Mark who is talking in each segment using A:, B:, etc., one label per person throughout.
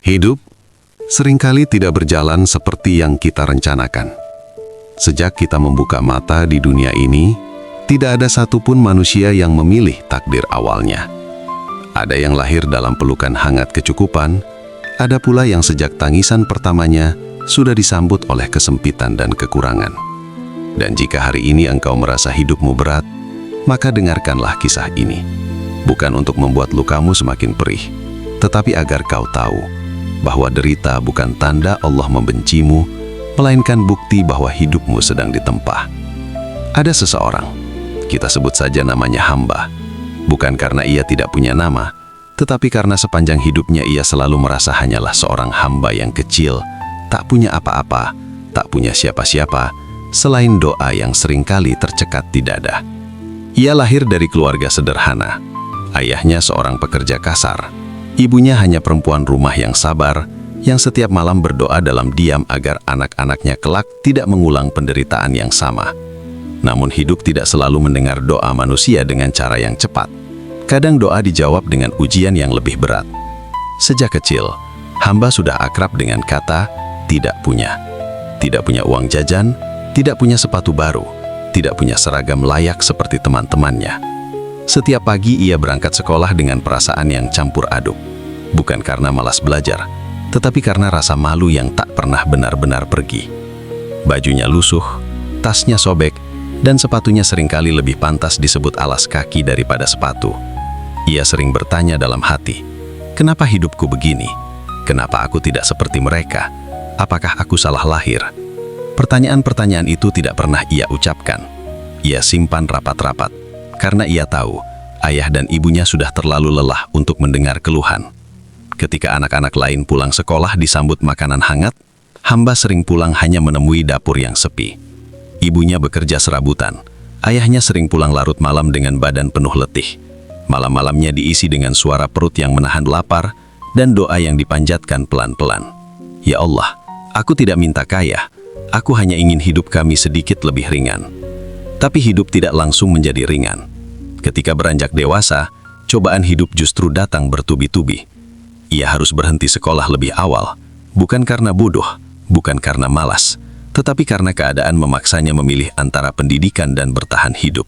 A: Hidup seringkali tidak berjalan seperti yang kita rencanakan. Sejak kita membuka mata di dunia ini, tidak ada satupun manusia yang memilih takdir awalnya. Ada yang lahir dalam pelukan hangat kecukupan, ada pula yang sejak tangisan pertamanya sudah disambut oleh kesempitan dan kekurangan. Dan jika hari ini engkau merasa hidupmu berat, maka dengarkanlah kisah ini. Bukan untuk membuat lukamu semakin perih, tetapi agar kau tahu bahwa derita bukan tanda Allah membencimu, melainkan bukti bahwa hidupmu sedang ditempa. Ada seseorang, kita sebut saja namanya hamba, bukan karena ia tidak punya nama, tetapi karena sepanjang hidupnya ia selalu merasa hanyalah seorang hamba yang kecil, tak punya apa-apa, tak punya siapa-siapa, selain doa yang seringkali tercekat di dada. Ia lahir dari keluarga sederhana. Ayahnya seorang pekerja kasar. Ibunya hanya perempuan rumah yang sabar, yang setiap malam berdoa dalam diam agar anak-anaknya kelak tidak mengulang penderitaan yang sama. Namun hidup tidak selalu mendengar doa manusia dengan cara yang cepat. Kadang doa dijawab dengan ujian yang lebih berat. Sejak kecil, hamba sudah akrab dengan kata tidak punya. Tidak punya uang jajan, tidak punya sepatu baru, tidak punya seragam layak seperti teman-temannya. Setiap pagi ia berangkat sekolah dengan perasaan yang campur aduk. Bukan karena malas belajar, tetapi karena rasa malu yang tak pernah benar-benar pergi. Bajunya lusuh, tasnya sobek, dan sepatunya seringkali lebih pantas disebut alas kaki daripada sepatu. Ia sering bertanya dalam hati, kenapa hidupku begini? Kenapa aku tidak seperti mereka? Apakah aku salah lahir? Pertanyaan-pertanyaan itu tidak pernah ia ucapkan. Ia simpan rapat-rapat, karena ia tahu ayah dan ibunya sudah terlalu lelah untuk mendengar keluhan. Ketika anak-anak lain pulang sekolah disambut makanan hangat, hamba sering pulang hanya menemui dapur yang sepi. Ibunya bekerja serabutan, ayahnya sering pulang larut malam dengan badan penuh letih. Malam-malamnya diisi dengan suara perut yang menahan lapar dan doa yang dipanjatkan pelan-pelan. Ya Allah, aku tidak minta kaya, aku hanya ingin hidup kami sedikit lebih ringan. Tapi hidup tidak langsung menjadi ringan. Ketika beranjak dewasa, cobaan hidup justru datang bertubi-tubi. Ia harus berhenti sekolah lebih awal, bukan karena bodoh, bukan karena malas, tetapi karena keadaan memaksanya memilih antara pendidikan dan bertahan hidup.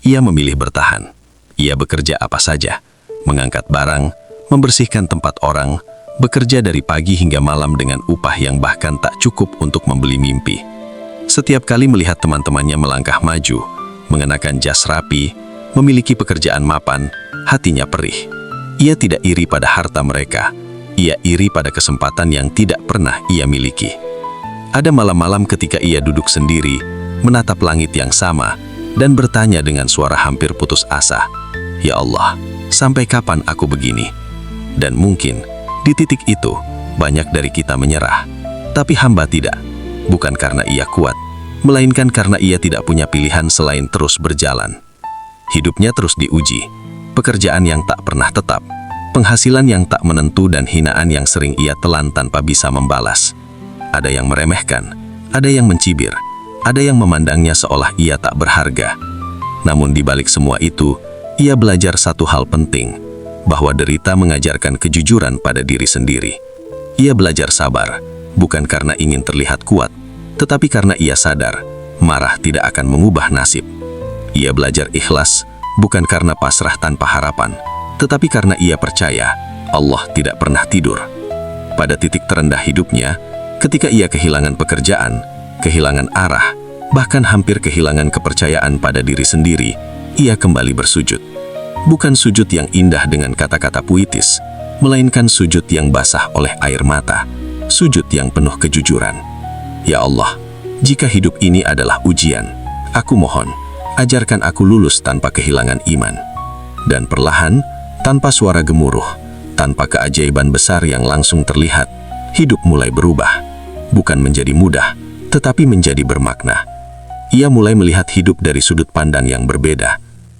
A: Ia memilih bertahan. Ia bekerja apa saja, mengangkat barang, membersihkan tempat orang, bekerja dari pagi hingga malam dengan upah yang bahkan tak cukup untuk membeli mimpi. Setiap kali melihat teman-temannya melangkah maju, mengenakan jas rapi, memiliki pekerjaan mapan, hatinya perih. Ia tidak iri pada harta mereka, ia iri pada kesempatan yang tidak pernah ia miliki. Ada malam-malam ketika ia duduk sendiri, menatap langit yang sama, dan bertanya dengan suara hampir putus asa, "Ya Allah, sampai kapan aku begini?" Dan mungkin, di titik itu, banyak dari kita menyerah. Tapi hamba tidak. Bukan karena ia kuat, melainkan karena ia tidak punya pilihan selain terus berjalan. Hidupnya terus diuji, pekerjaan yang tak pernah tetap, penghasilan yang tak menentu dan hinaan yang sering ia telan tanpa bisa membalas. Ada yang meremehkan, ada yang mencibir, ada yang memandangnya seolah ia tak berharga. Namun di balik semua itu, ia belajar satu hal penting, bahwa derita mengajarkan kejujuran pada diri sendiri. Ia belajar sabar, bukan karena ingin terlihat kuat, tetapi karena ia sadar, marah tidak akan mengubah nasib. Ia belajar ikhlas, bukan karena pasrah tanpa harapan, tetapi karena ia percaya, Allah tidak pernah tidur. Pada titik terendah hidupnya, ketika ia kehilangan pekerjaan, kehilangan arah, bahkan hampir kehilangan kepercayaan pada diri sendiri, ia kembali bersujud. Bukan sujud yang indah dengan kata-kata puitis, melainkan sujud yang basah oleh air mata, sujud yang penuh kejujuran. Ya Allah, jika hidup ini adalah ujian, aku mohon, ajarkan aku lulus tanpa kehilangan iman. Dan perlahan, tanpa suara gemuruh, tanpa keajaiban besar yang langsung terlihat, hidup mulai berubah. Bukan menjadi mudah, tetapi menjadi bermakna. Ia mulai melihat hidup dari sudut pandang yang berbeda,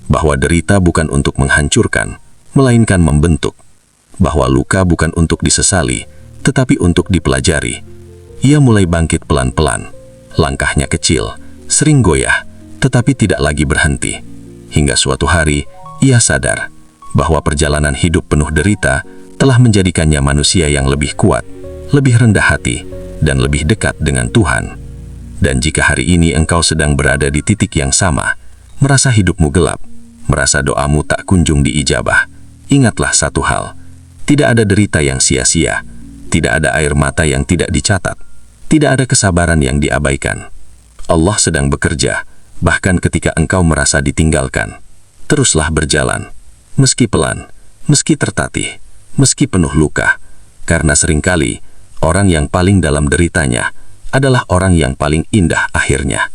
A: bahwa derita bukan untuk menghancurkan, melainkan membentuk. Bahwa luka bukan untuk disesali, tetapi untuk dipelajari. Ia mulai bangkit pelan-pelan. Langkahnya kecil, sering goyah, tetapi tidak lagi berhenti. Hingga suatu hari, ia sadar bahwa perjalanan hidup penuh derita
B: telah menjadikannya manusia yang lebih kuat, lebih rendah hati, dan lebih dekat dengan Tuhan. Dan jika hari ini engkau sedang berada di titik yang sama, merasa hidupmu gelap, merasa doamu tak kunjung diijabah, ingatlah satu hal, tidak ada derita yang sia-sia, tidak ada air mata yang tidak dicatat, tidak ada kesabaran yang diabaikan. Allah sedang bekerja, bahkan ketika engkau merasa ditinggalkan. Teruslah berjalan, meski pelan, meski tertatih, meski penuh luka, karena seringkali orang yang paling dalam deritanya adalah orang yang paling indah akhirnya.